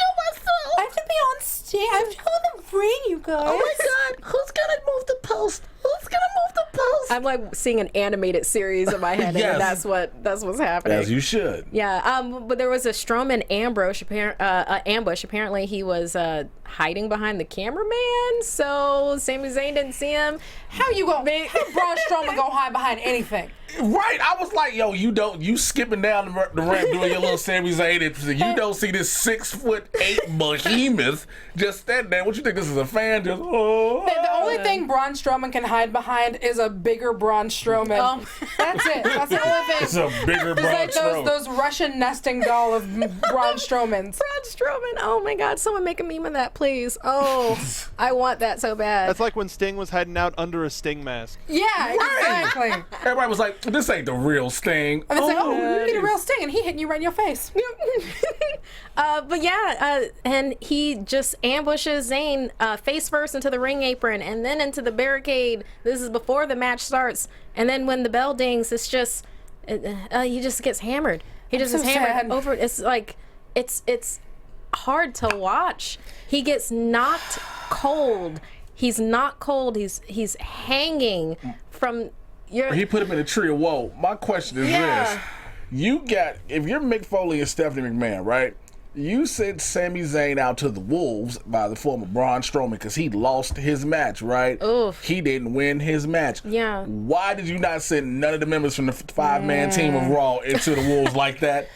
I have to be on stage. I'm trying to bring you guys. Oh my God, who's gonna move the post? Who's gonna move the post? I'm like seeing an animated series in my head, Yes. and that's what's happening. As you should. Yeah, but there was a Strowman ambush. Apparently, he was hiding behind the cameraman, so Sami Zayn didn't see him. How Braun Strowman gonna hide behind anything? Right, I was like, yo, you skipping down the ramp doing your little Sami Zayn. You don't see this 6'8" behemoth just standing there. What you think, this is a fan? Just The only thing Braun Strowman can hide behind is a bigger Braun Strowman. That's it. That's the only thing. It's a bigger Braun It's like Strowman. those Russian nesting doll of Braun Strowmans. Braun Strowman. Oh my God! Someone make a meme of that, please. Oh, I want that so bad. That's like when Sting was hiding out under a Sting mask. Yeah, exactly. Everybody was like, this ain't the real Sting. And it's like, you need a real Sting, and he hitting you right in your face. But yeah, and he just ambushes Zayn face first into the ring apron and then into the barricade. This is before the match starts. And then when the bell dings, it's just he just gets hammered. He just gets hammered over. It's like it's hard to watch. He gets knocked cold. He's not cold. He's hanging from your. He put him in a tree of woe. My question is this: if you're Mick Foley and Stephanie McMahon, right? You sent Sami Zayn out to the wolves by the form of Braun Strowman because he lost his match, right? Oof. He didn't win his match. Yeah. Why did you not send none of the members from the five-man team of Raw into the wolves like that?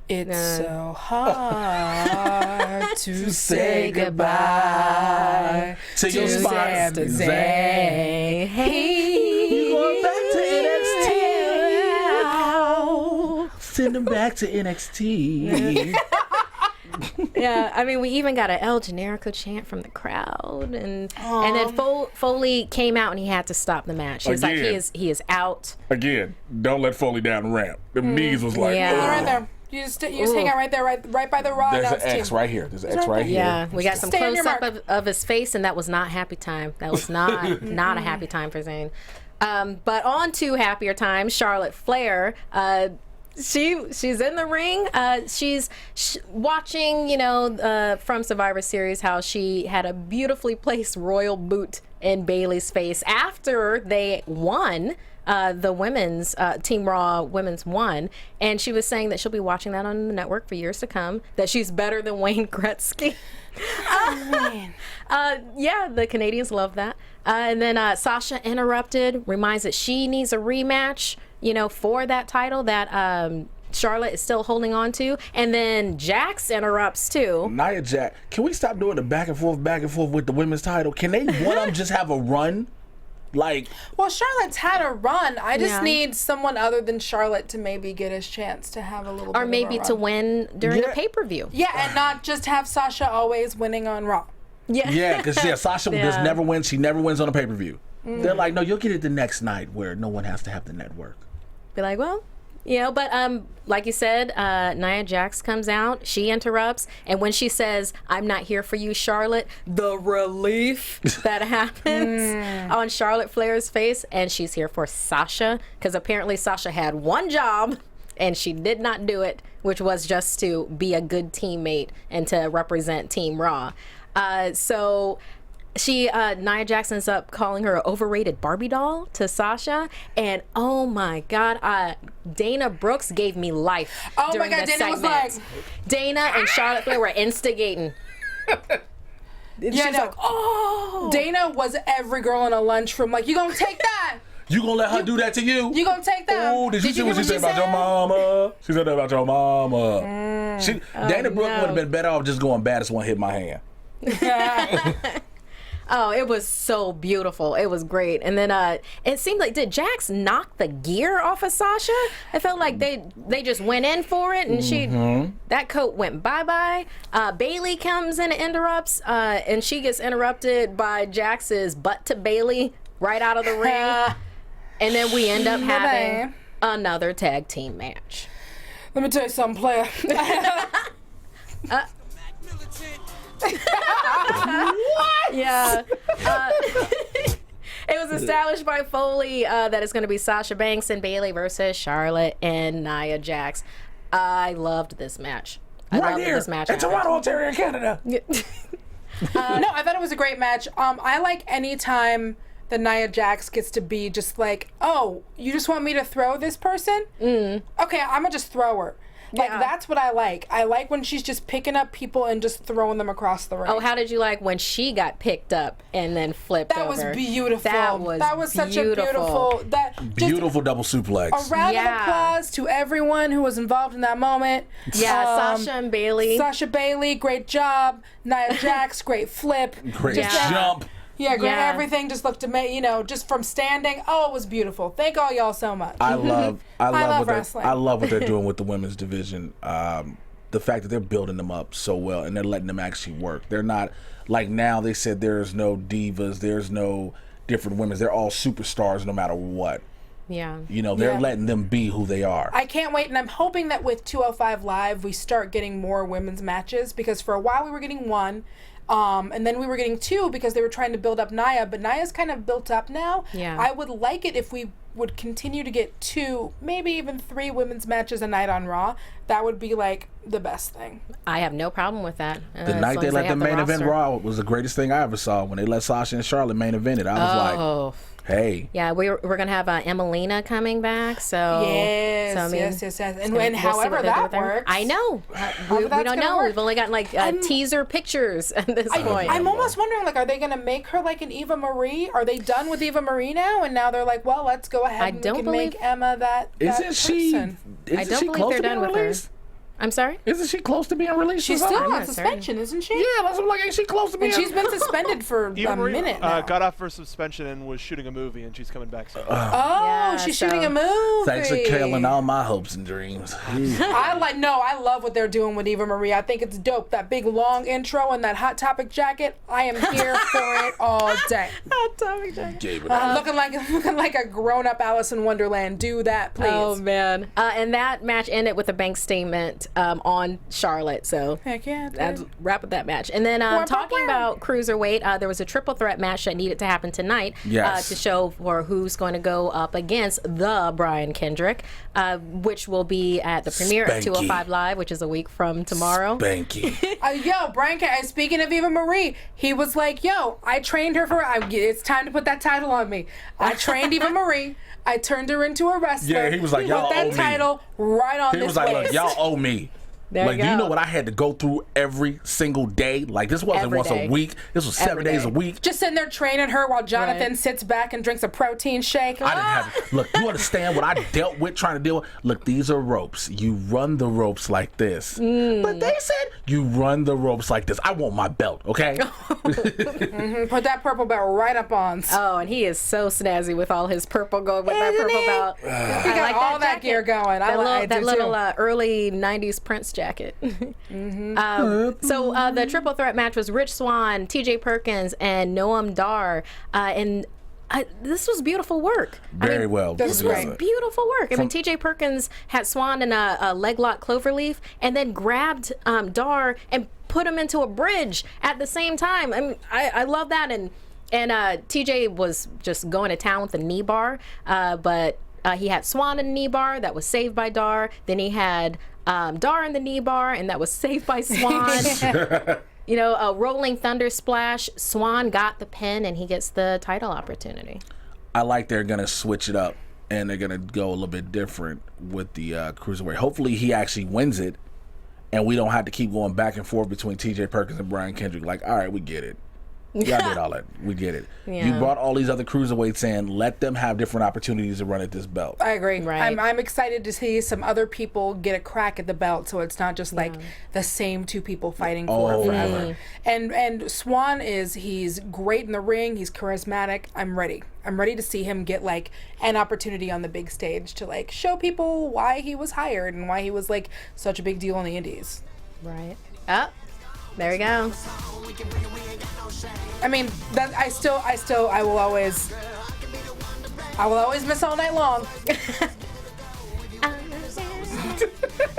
It's so hard to say goodbye to your spot. Sami Zayn. Hey, You going back to NXT? Send him back to NXT. Yeah, I mean, we even got an El Generico chant from the crowd, and then Foley came out and he had to stop the match. He was like, he is out. Again, don't let Foley down the ramp. The knees was like, Yeah. right there. You just hang out right there, right by the Raw There's an announce X team. right here. There's an X right here. Yeah, we got some Stay on your close up mark. of his face, and that was not happy time. That was not a happy time for Zayn. But on to happier times, Charlotte Flair. She's in the ring. She's watching, from Survivor Series, how she had a beautifully placed royal boot in Bayley's face after they won. The women's Team Raw women's won, and she was saying that she'll be watching that on the network for years to come. That she's better than Wayne Gretzky. Yeah, the Canadians love that. And then Sasha interrupted, reminds that she needs a rematch, for that title that Charlotte is still holding on to. And then Jax interrupts too. Nia Jax, can we stop doing the back and forth with the women's title? Can they one of them just have a run? Like, well, Charlotte's had a run. I just Yeah. need someone other than Charlotte to maybe get his chance to have a little bit Or maybe of a to run. win during Yeah. a pay-per-view. Yeah, and not just have Sasha always winning on Raw. yeah, because Sasha just never wins. She never wins on a pay-per-view. They're like, no, you'll get it the next night where no one has to have the network. Be like, well, you know, but like you said, Nia Jax comes out, she interrupts, and when she says, "I'm not here for you, Charlotte," the relief that happens on Charlotte Flair's face, and she's here for Sasha, because apparently Sasha had one job, and she did not do it, which was just to be a good teammate and to represent Team Raw. So Nia Jax ends up calling her an overrated Barbie doll to Sasha, and oh my God, Dana Brooks gave me life. Oh during my God, this Dana was segment. like, Dana and Charlotte Flair were instigating. yeah, She's no. like, oh. Dana was every girl in a lunchroom. Like, you gonna take that? You gonna let her do that to you? You gonna take that? Oh, did you see what she said about your mama? She said that about your mama. Dana Brooke would have been better off just going baddest one hit my hand. Oh, it was so beautiful. It was great. And then it seemed like, did Jax knock the gear off of Sasha? I felt like they just went in for it, and that coat went bye-bye. Bailey comes in and interrupts, and she gets interrupted by Jax's butt to Bailey right out of the ring. And then we end up having another tag team match. Let me tell you something, player. What? Yeah. It was established by Foley that it's going to be Sasha Banks and Bailey versus Charlotte and Nia Jax. I loved this match. I Right loved here this match. in Toronto, Ontario, Canada. No, I thought it was a great match. I like any time that Nia Jax gets to be just like, oh, you just want me to throw this person? Okay, I'm gonna just throw her. Like, that's what I like. I like when she's just picking up people and just throwing them across the ring. Oh, how did you like when she got picked up and then flipped that over? was beautiful. That was such a beautiful Beautiful double suplex. A round of applause to everyone who was involved in that moment. Yeah, Sasha and Bailey. Sasha Bailey, great job. Nia Jax, great flip. Great jump. Yeah, great. Everything just looked amazing. You know, just from standing. Oh, it was beautiful. Thank all y'all so much. I love wrestling. I love what they're doing with the women's division. The fact that they're building them up so well and they're letting them actually work. They're not like now. They said there's no divas, there's no different women. They're all superstars no matter what. Yeah. You know, they're letting them be who they are. I can't wait, and I'm hoping that with 205 Live we start getting more women's matches, because for a while we were getting one. And then we were getting two because they were trying to build up Nia, but Nia's kind of built up now. Yeah. I would like it if we would continue to get 2, maybe even 3 women's matches a night on Raw. That would be like the best thing. I have no problem with that. The night they let them main event Raw was the greatest thing I ever saw. When they let Sasha and Charlotte main event it, I was like, hey. Yeah, we're going to have Emelina coming back. So Yes. And however that works. I know. We don't know. We've only gotten like teaser pictures at this point. I'm almost wondering, like, are they going to make her like an Eva Marie? Are they done with Eva Marie now? And now they're like, well, let's go ahead and we can make Emma that person. I don't believe they're done with her. I'm sorry? Isn't she close to being released? She's still on suspension, isn't she? Yeah, that's like, ain't she close to being? And she's been suspended for Eva a Marie, minute now. got off for suspension and was shooting a movie, and she's coming back soon. She's shooting a movie. Thanks for killing all my hopes and dreams. I love what they're doing with Eva Marie. I think it's dope. That big long intro and that Hot Topic jacket. I am here for it all day. Hot Topic jacket. Looking like a grown-up Alice in Wonderland. Do that, please. Oh man! And that match ended with a bank statement on Charlotte. So heck yeah, that's wrap up that match. And then talking about cruiserweight, there was a triple threat match that needed to happen tonight to show for who's going to go up against the Brian Kendrick, which will be at the premiere of 205 Live, which is a week from tomorrow. Spanky. Brian Kendrick. Speaking of Eva Marie, he was like, "Yo, I trained her for. it's time to put that title on me. I trained Eva Marie. I turned her into a wrestler. Yeah, he was like, y'all put that owe me. title right on this He was like, look, y'all owe me. There like, you do you go. know what I had to go through every single day? Like, this wasn't Every once day. a week. This was 7 days a week. Just sitting there training her while Jonathan Right. sits back and drinks a protein shake. I didn't have look, you understand what I dealt with trying to deal with? Look, these are ropes. You run the ropes like this. But they said you run the ropes like this. I want my belt, okay? Put that purple belt right up on. Oh, and he is so snazzy with all his purple gold with that purple belt. He got all that gear going. That little early 90s Prince jacket. So the triple threat match was Rich Swann, TJ Perkins, and Noam Dar. This was beautiful work. Very well. This was beautiful work. I mean, TJ Perkins had Swann in a leg lock cloverleaf and then grabbed Dar and put him into a bridge at the same time. I mean, I love that. And TJ was just going to town with the knee bar, but he had Swann in the knee bar that was saved by Dar. Then he had Dar in the knee bar, and that was saved by Swann. You know, a rolling thunder splash. Swann got the pin, and he gets the title opportunity. I like they're going to switch it up, and they're going to go a little bit different with the Cruiserweight. Hopefully he actually wins it, and we don't have to keep going back and forth between TJ Perkins and Brian Kendrick. Like, all right, we get it. Y'all did all that. We get it. Yeah. You brought all these other cruiserweights in. Let them have different opportunities to run at this belt. I agree. Right. I'm excited to see some other people get a crack at the belt, so it's not just like the same two people fighting for it forever. And Swann he's great in the ring. He's charismatic. I'm ready. I'm ready to see him get like an opportunity on the big stage to like show people why he was hired and why he was like such a big deal in the indies. Right. Up. There we go. I mean, that I will always miss All Night Long.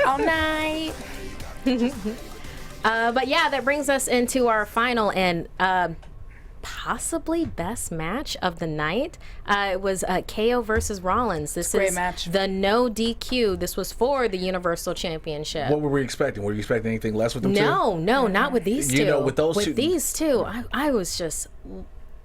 All night. But yeah, that brings us into our final and possibly best match of the night. It was KO versus Rollins. This Great is match. the no DQ. This was for the Universal Championship. What were we expecting? Were you expecting anything less with them two? No, not with these two. You know, with those two. With these two, I was just.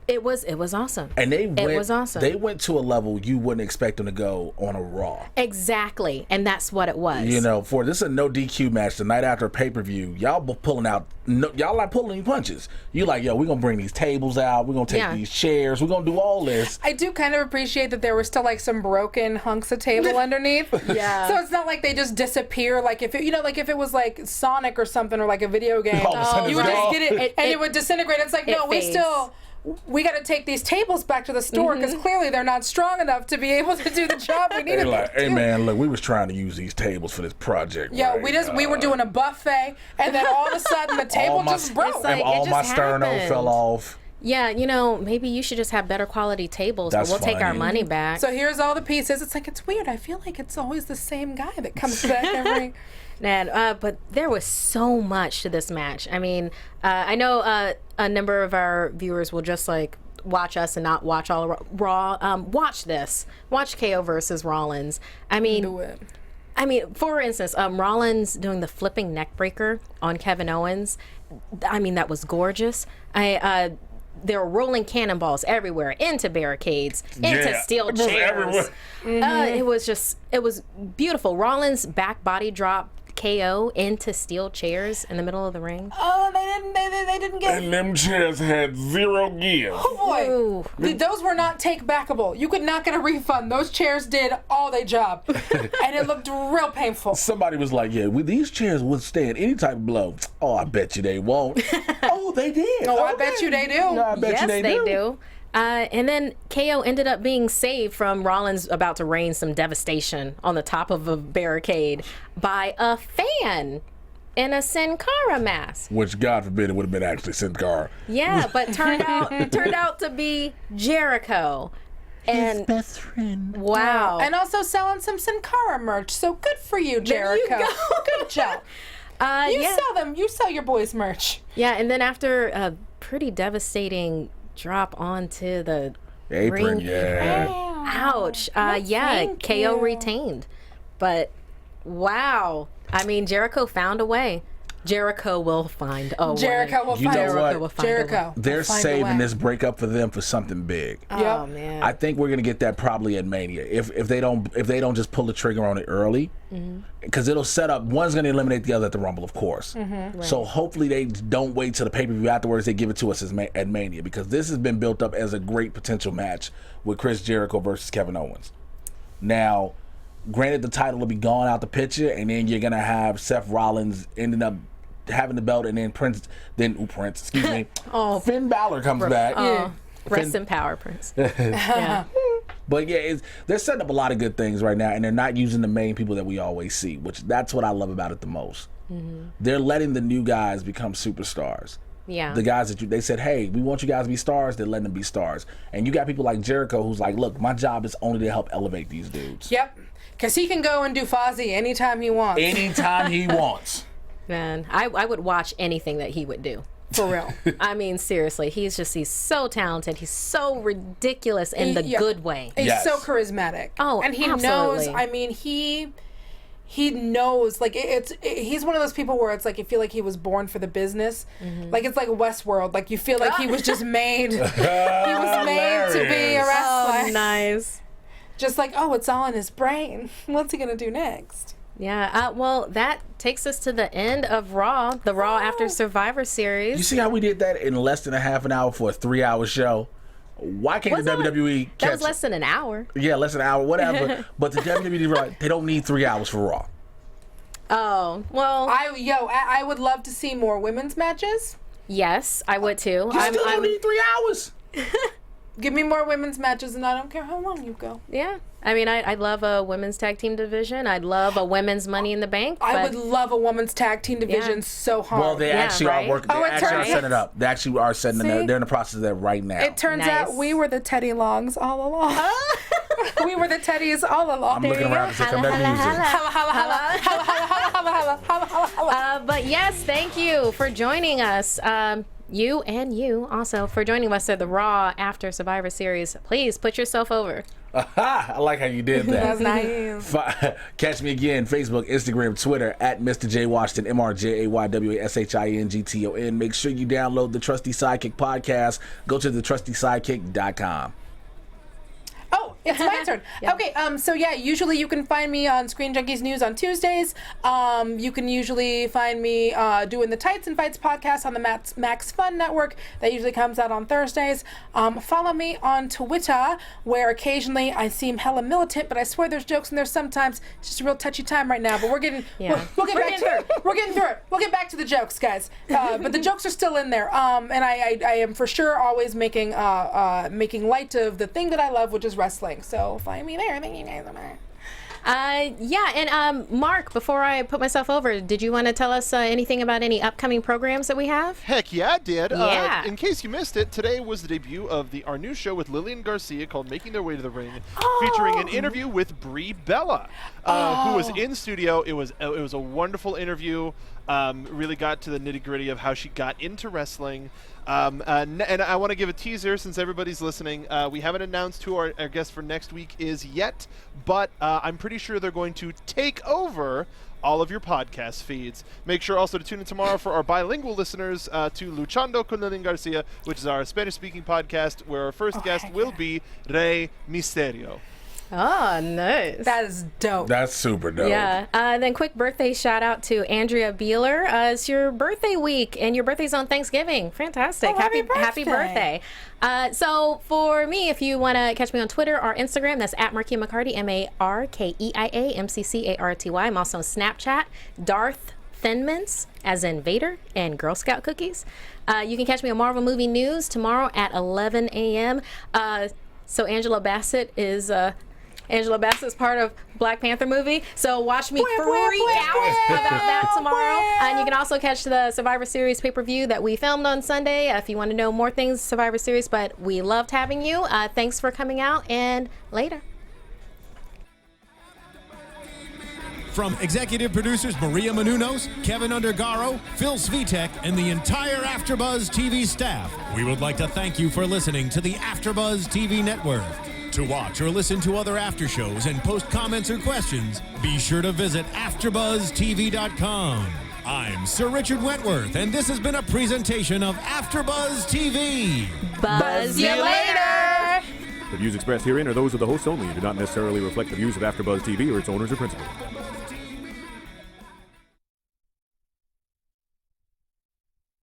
It was awesome. And it was awesome. They went to a level you wouldn't expect them to go on a Raw. Exactly, and that's what it was. You know, for this is a no DQ match the night after a pay-per-view. Y'all pulling out, y'all like pulling punches. You like, yo, we're gonna bring these tables out. We're gonna take these chairs. We're gonna do all this. I do kind of appreciate that there were still like some broken hunks of table underneath. Yeah. So it's not like they just disappear. Like if it, like if it was like Sonic or something or like a video game, All of a sudden you would it's just gone. get it and it would disintegrate. It's like no, fades. we got to take these tables back to the store because clearly they're not strong enough to be able to do the job we needed. They're like, them to hey do. man, look, we was trying to use these tables for this project. Yeah, right? we were doing a buffet, and then all of a sudden the table just broke. It's like, and it all just my sterno happened. fell off. Yeah, you know, maybe you should just have better quality tables, That's but we'll take our funny. money back. So here's all the pieces. It's like it's weird. I feel like it's always the same guy that comes back every. And, but there was so much to this match. I mean, I know a number of our viewers will just like watch us and not watch all Raw. Watch this. Watch KO versus Rollins. I mean, Do it. for instance, Rollins doing the flipping neck breaker on Kevin Owens. I mean, that was gorgeous. There were rolling cannonballs everywhere, into barricades, into steel it was chairs. everywhere. It was beautiful. Rollins back body drop KO into steel chairs in the middle of the ring. Oh, they didn't get. And them chairs had 0 gears. Oh boy, Ooh. those were not take backable. You could not get a refund. Those chairs did all their job, and it looked real painful. Somebody was like, yeah, these chairs withstand any type of blow. Oh, I bet you they won't. Oh, they did. Oh, I bet you they do. No, I bet Yes, you they do. And then KO ended up being saved from Rollins about to rain some devastation on the top of a barricade by a fan in a Sin Cara mask. Which, God forbid, it would have been actually Sin Cara. Yeah, but turned out to be Jericho. And best friend. wow. And also selling some Sin Cara merch. So good for you, There you Jericho. go. Good job. You sell your boys merch. Yeah, and then after a pretty devastating drop onto the Apron, ring. yeah. Ouch. thank KO you. retained. But wow. I mean, Jericho found a way. Jericho will find a way. Jericho will find a way. Jericho. They're saving this breakup for them for something big. Oh man. I think we're gonna get that probably at Mania if they don't just pull the trigger on it early, because it'll set up. One's gonna eliminate the other at the Rumble, of course. Right. So hopefully they don't wait till the pay-per-view afterwards. They give it to us at Mania, because this has been built up as a great potential match with Chris Jericho versus Kevin Owens. Now, granted, the title will be gone out the picture, and then you're gonna have Seth Rollins ending up having the belt, and then Prince, excuse me, Finn Balor comes back. Rest in power, Prince. Yeah. But yeah, they're setting up a lot of good things right now, and they're not using the main people that we always see, which that's what I love about it the most. They're letting the new guys become superstars. Yeah. The guys that they said, hey, we want you guys to be stars, they're letting them be stars. And you got people like Jericho who's like, look, my job is only to help elevate these dudes. Yep. Because he can go and do Fozzy anytime he wants. Anytime he wants. Man, I would watch anything that he would do. For real. I mean, seriously, he's so talented. He's so ridiculous in the good way. He's so charismatic. Oh, and he absolutely. knows. I mean, he knows. Like he's one of those people where it's like you feel like he was born for the business. Like it's like Westworld. Like you feel like he was just made. He was made to be a wrestler. Oh, nice. Just like, oh, it's all in his brain. What's he gonna do next? Yeah, well, that takes us to the end of Raw, the Raw after Survivor Series. You see how we did that in less than a half an hour for a 3-hour show? Why can't the WWE catch... That was less than an hour. Yeah, less than an hour, whatever. But the WWE, like, they don't need 3 hours for Raw. Oh, well... I would love to see more women's matches. Yes, I would too. You still don't need 3 hours. Give me more women's matches, and I don't care how long you go. Yeah. I mean, I'd love a women's tag team division. I'd love a women's Money in the Bank. I would love a women's tag team division so hard. Well, they actually are working. They actually are setting it up. They actually are setting it up. They're in the process of that right now. It turns out we were the Teddy Longs all along. We were the Teddies all along. I'm looking around to say, come back music. But yes, thank you for joining us. You and you also for joining us at the Raw after Survivor Series. Please put yourself over. I like how you did that. That's nice. Catch me again, Facebook, Instagram, Twitter, at Mr. J Washington, MrJaywashington. Make sure you download the Trusty Sidekick podcast. Go to thetrustysidekick.com. Oh, it's my turn. Yep. Okay, so yeah, usually you can find me on Screen Junkies News on Tuesdays. You can usually find me doing the Tights and Fights podcast on the Max Fun Network. That usually comes out on Thursdays. Follow me on Twitter, where occasionally I seem hella militant, but I swear there's jokes in there sometimes. It's just a real touchy time right now, but we're getting through it. We're getting through it. We'll get back to the jokes, guys. But the jokes are still in there. And I am for sure always making light of the thing that I love, which is wrestling. So find me there. Thank you guys so much. Mark, before I put myself over, did you want to tell us anything about any upcoming programs that we have? Heck yeah, I did. Yeah. In case you missed it, today was the debut of our new show with Lillian Garcia called Making Their Way to the Ring, featuring an interview with Brie Bella, who was in studio. It was a wonderful interview. Really got to the nitty-gritty of how she got into wrestling. And I want to give a teaser since everybody's listening. We haven't announced who our guest for next week is yet, but I'm pretty sure they're going to take over all of your podcast feeds. Make sure also to tune in tomorrow for our bilingual listeners to Luchando con Lillian Garcia, which is our Spanish-speaking podcast, where our first guest will be Rey Mysterio. Oh, nice. That is dope. That's super dope. Yeah. Then quick birthday shout out to Andrea Beeler. It's your birthday week, and your birthday's on Thanksgiving. Fantastic. Oh, happy birthday. So for me, if you want to catch me on Twitter or Instagram, that's at Markeia McCarty, MarkeiaMcCarty. I'm also on Snapchat, Darth Thinmans, as in Vader, and Girl Scout cookies. You can catch me on Marvel Movie News tomorrow at 11 a.m. So Angela Bassett's part of Black Panther movie, so watch me freak out about that tomorrow. And you can also catch the Survivor Series pay-per-view that we filmed on Sunday if you want to know more things Survivor Series. But we loved having you. Thanks for coming out, and later. From executive producers Maria Menounos, Kevin Undergaro, Phil Svitek, and the entire AfterBuzz TV staff, we would like to thank you for listening to the AfterBuzz TV network. To watch or listen to other after shows and post comments or questions, be sure to visit AfterBuzzTV.com. I'm Sir Richard Wentworth, and this has been a presentation of AfterBuzz TV. Buzz you later! The views expressed herein are those of the hosts only and do not necessarily reflect the views of AfterBuzz TV or its owners or principals.